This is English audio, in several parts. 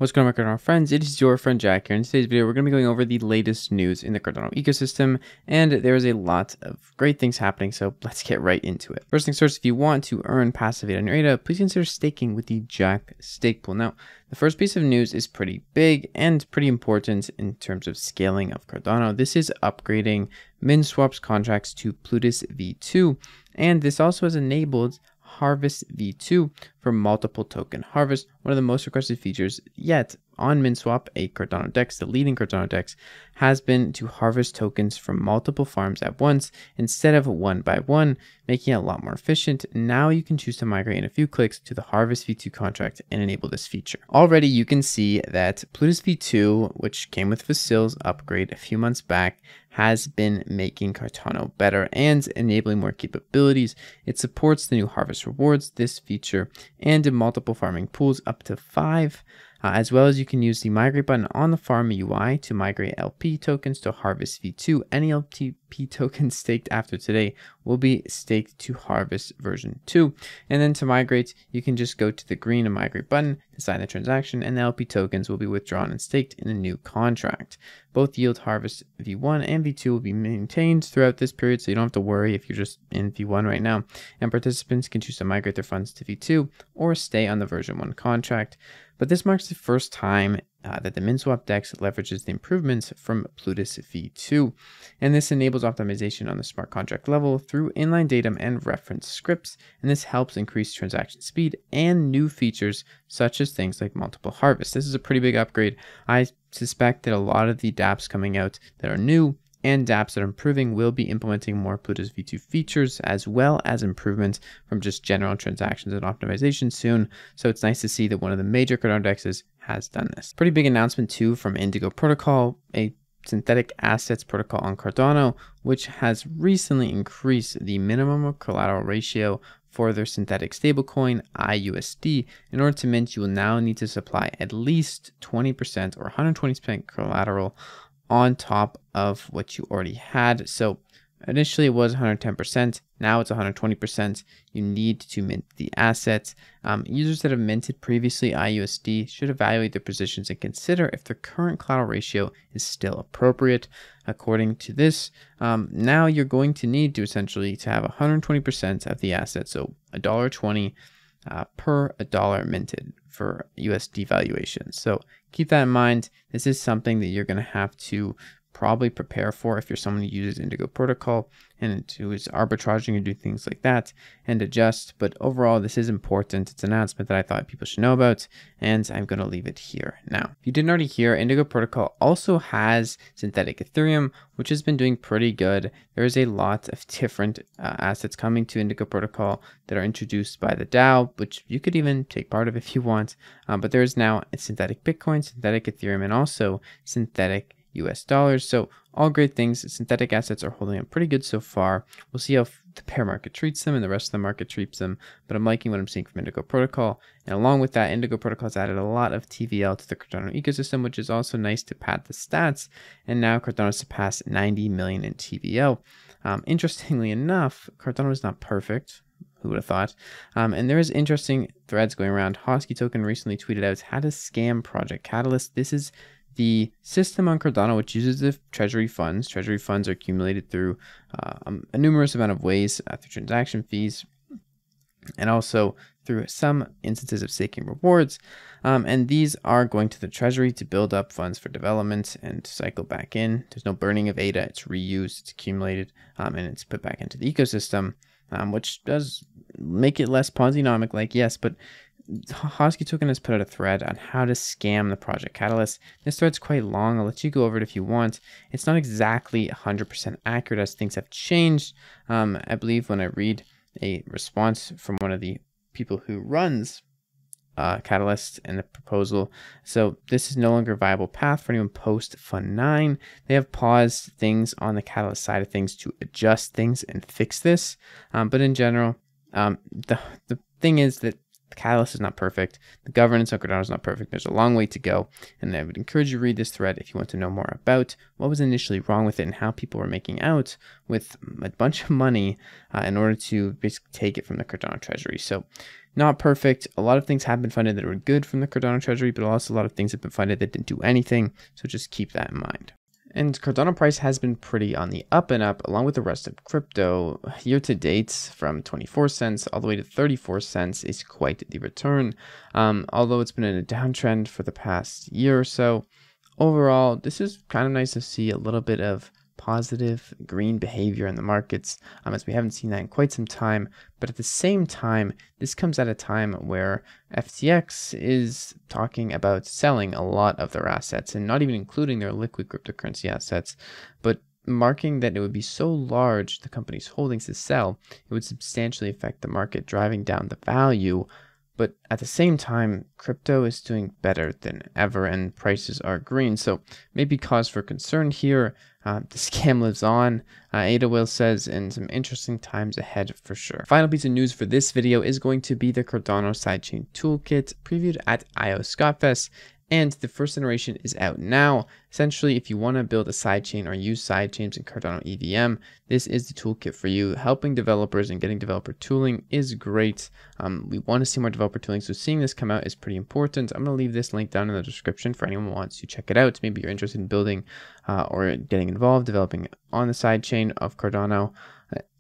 What's going on, Cardano friends? It is your friend Jack here. In today's video, we're going to be going over the latest news in the Cardano ecosystem, and there is a lot of great things happening, so let's get right into it. First things first, if you want to earn passive ADA on your ADA, please consider staking with the Jack stake pool. Now, the first piece of news is pretty big and pretty important in terms of scaling of Cardano. This is upgrading MinSwap's contracts to Plutus V2, and this also has enabled Harvest V2 for multiple token harvest, one of the most requested features yet on MinSwap. A Cardano DEX, the leading Cardano DEX, has been to harvest tokens from multiple farms at once instead of one by one, making it a lot more efficient. Now you can choose to migrate in a few clicks to the Harvest V2 contract and enable this feature. Already you can see that Plutus V2, which came with Facil's upgrade a few months back, has been making Cardano better and enabling more capabilities. It supports the new harvest rewards, this feature, and in multiple farming pools up to 5. As well as you can use the migrate button on the farm UI to migrate LP tokens to Harvest V2. Any LP tokens staked after today will be staked to Harvest version 2. And then to migrate, you can just go to the green and migrate button to sign the transaction, and the LP tokens will be withdrawn and staked in a new contract. Both yield Harvest V1 and V2 will be maintained throughout this period, so you don't have to worry if you're just in V1 right now. And participants can choose to migrate their funds to V2 or stay on the version 1 contract. But this marks the first time that the MinSwap DEX leverages the improvements from Plutus V2. And this enables optimization on the smart contract level through inline datum and reference scripts. And this helps increase transaction speed and new features such as things like multiple harvests. This is a pretty big upgrade. I suspect that a lot of the dApps coming out that are new and dApps that are improving will be implementing more Plutus V2 features, as well as improvements from just general transactions and optimization soon. So it's nice to see that one of the major Cardano DEXs has done this. Pretty big announcement too from Indigo Protocol, a synthetic assets protocol on Cardano, which has recently increased the minimum collateral ratio for their synthetic stablecoin IUSD. In order to mint, you will now need to supply at least 20% or 120% collateral on top of what you already had. So initially it was 110%, now it's 120%. You need to mint the asset. Users that have minted previously IUSD should evaluate their positions and consider if their current collateral ratio is still appropriate. According to this, now you're going to need to essentially to have 120% of the asset, so $1.20 per $1 minted for USD valuation. So keep that in mind. This is something that you're going to have to probably prepare for if you're someone who uses Indigo Protocol and who is arbitraging and do things like that and adjust. But overall, this is important. It's an announcement that I thought people should know about, and I'm going to leave it here now. If you didn't already hear, Indigo Protocol also has synthetic Ethereum, which has been doing pretty good. There is a lot of different assets coming to Indigo Protocol that are introduced by the DAO, which you could even take part of if you want. But there is now a synthetic Bitcoin, synthetic Ethereum, and also synthetic US dollars. So all great things. Synthetic assets are holding up pretty good so far. We'll see how the bear market treats them and the rest of the market treats them, but I'm liking what I'm seeing from Indigo Protocol. And along with that, Indigo Protocol has added a lot of TVL to the Cardano ecosystem, which is also nice to pad the stats. And now Cardano surpassed 90 million in TVL. Interestingly enough, Cardano is not perfect. Who would have thought? And there is interesting threads going around. Hosky token recently tweeted out how to scam Project Catalyst. This is the system on Cardano which uses the treasury funds. Treasury funds are accumulated through a numerous amount of ways, through transaction fees, and also through some instances of staking rewards. And these are going to the treasury to build up funds for development and cycle back in. There's no burning of ADA. It's reused, it's accumulated, and it's put back into the ecosystem, which does make it less Ponzi-nomic, like, yes, but Hosky token has put out a thread on how to scam the Project Catalyst. This thread's quite long. I'll let you go over it if you want. It's not exactly 100% accurate as things have changed. I believe when I read a response from one of the people who runs Catalyst and the proposal. So this is no longer a viable path for anyone post Fund 9. They have paused things on the Catalyst side of things to adjust things and fix this. But in general, the thing is that The catalyst is not perfect. The governance on Cardano is not perfect. There's a long way to go. And I would encourage you to read this thread if you want to know more about what was initially wrong with it and how people were making out with a bunch of money in order to basically take it from the Cardano treasury. So not perfect. A lot of things have been funded that were good from the Cardano treasury, but also a lot of things have been funded that didn't do anything. So just keep that in mind. And Cardano price has been pretty on the up and up along with the rest of crypto. Year to date from 24 cents all the way to 34 cents is quite the return. Although it's been in a downtrend for the past year or so. Overall, this is kind of nice to see a little bit of positive green behavior in the markets, as we haven't seen that in quite some time. But at the same time, this comes at a time where FTX is talking about selling a lot of their assets and not even including their liquid cryptocurrency assets, but marking that it would be so large, the company's holdings to sell, it would substantially affect the market, driving down the value. But at the same time, crypto is doing better than ever and prices are green. So maybe cause for concern here. The scam lives on, Ada Will says, and some interesting times ahead for sure. Final piece of news for this video is going to be the Cardano sidechain toolkit previewed at IOHK Fest. And the first iteration is out now. Essentially, if you want to build a sidechain or use sidechains in Cardano EVM, this is the toolkit for you. Helping developers and getting developer tooling is great. We want to see more developer tooling, so seeing this come out is pretty important. I'm going to leave this link down in the description for anyone who wants to check it out. Maybe you're interested in building or getting involved, developing on the sidechain of Cardano.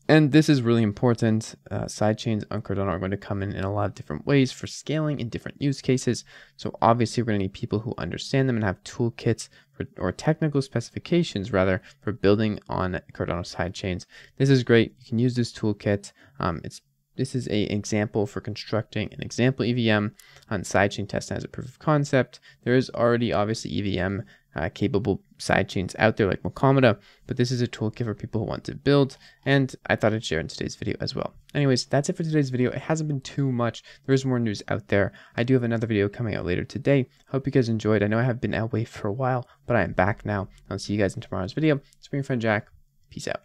And this is really important. Sidechains on Cardano are going to come in a lot of different ways for scaling in different use cases. So obviously we're going to need people who understand them and have toolkits or technical specifications rather for building on Cardano sidechains. This is great. You can use this toolkit. This is an example for constructing an example EVM on sidechain test as a proof of concept. There is already obviously EVM capable sidechains out there like Mokamada, but this is a toolkit for people who want to build, and I thought I'd share in today's video as well. Anyways, that's it for today's video. It hasn't been too much. There is more news out there. I do have another video coming out later today. Hope you guys enjoyed. I know I have been away for a while, but I am back now. I'll see you guys in tomorrow's video. It's been your friend Jack. Peace out.